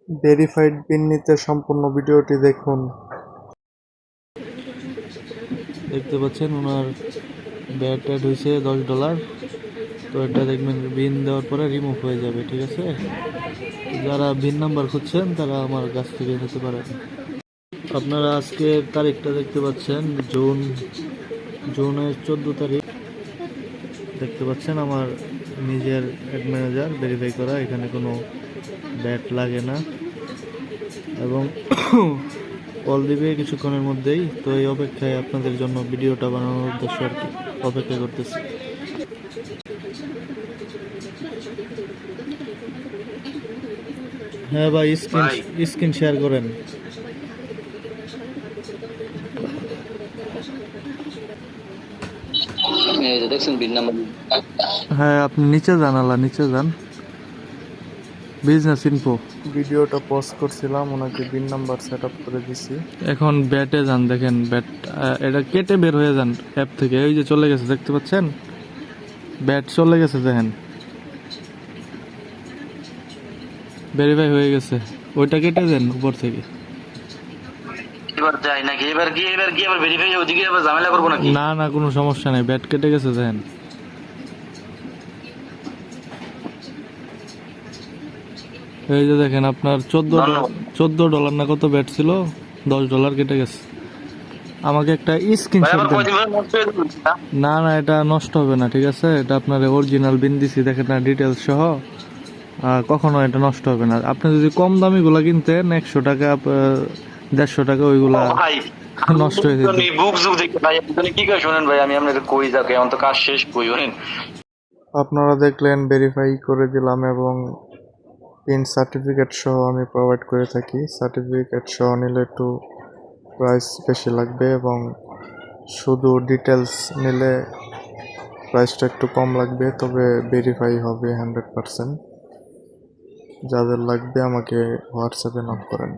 Verified pin নিতে সম্পূর্ণ ভিডিওটি দেখুন। দেখতে পাচ্ছেন ওনার ব্যাট অ্যাড হয়েছে $10। তো এটা দেখবেন পিন দেওয়ার পরে রিমুভ হয়ে যাবে, ঠিক আছে। যারা পিন নাম্বার খুঁজছেন তারা আমার কাছ থেকে নিতে পারেন। আপনারা আজকে তারিখটা দেখতে পাচ্ছেন জুনের 14 তারিখ দেখতে পাচ্ছেন। আমার নিজের অ্যাড ম্যানেজার ভেরিফাই করা, এখানে কোনো ব্যাট লাগে না এবং কল দিবে কিছুক্ষণের মধ্যেই। তো এই অপেক্ষায় আপনাদের জন্য ভিডিওটা বানানোর উদ্দেশ্য আর কি অপেক্ষা করতেছি। হ্যাঁ ভাই, স্ক্রিন শেয়ার করেন। হ্যাঁ, আপনি নিচে যান, নিচে যান, বিজনেস ইনফো। ভিডিওটা পজ করছিলাম, ওনাকে পিন নাম্বার সেট আপ করে দিছি। এখন ব্যাটে যান, দেখেন ব্যাট এটা কেটে বের হয়ে যান অ্যাপ থেকে। ওই যে চলে গেছে, দেখতে পাচ্ছেন ব্যাট চলে গেছে, দেখেন ভেরিফাই হয়ে গেছে। ওইটা কেটে দেন উপর থেকে। না না, কোনো সমস্যা নেই, ব্যাট কেটে গেছে, দেখেন। এই যে দেখেন আপনার $14 না কত ব্যাট ছিল, $10 কেটে গেছে। আমাকে একটা স্ক্রিনশট দেন। না না, এটা নষ্ট হবে না, ঠিক আছে। এটা আপনার অরিজিনাল বিন দিছি, দেখেন না, ডিটেলস সহ। কখনো এটা নষ্ট হবে না। আপনি যদি কম দামি গুলা কিনতেন, 100 টাকা 150 টাকা, ওইগুলা নষ্ট হয়ে যেত। আপনারা দেখলেন ভেরিফাই করে দিলাম এবং পিন সার্টিফিকেট সহ আমি প্রোভাইড করে থাকি। সার্টিফিকেট সহ নিলে একটু প্রাইস বেশি লাগবে এবং শুধু ডিটেলস নিলে প্রাইসটা একটু কম লাগবে, তবে ভেরিফাই হবে 100%। যাদের লাগবে আমাকে হোয়াটসঅ্যাপে নক করেন।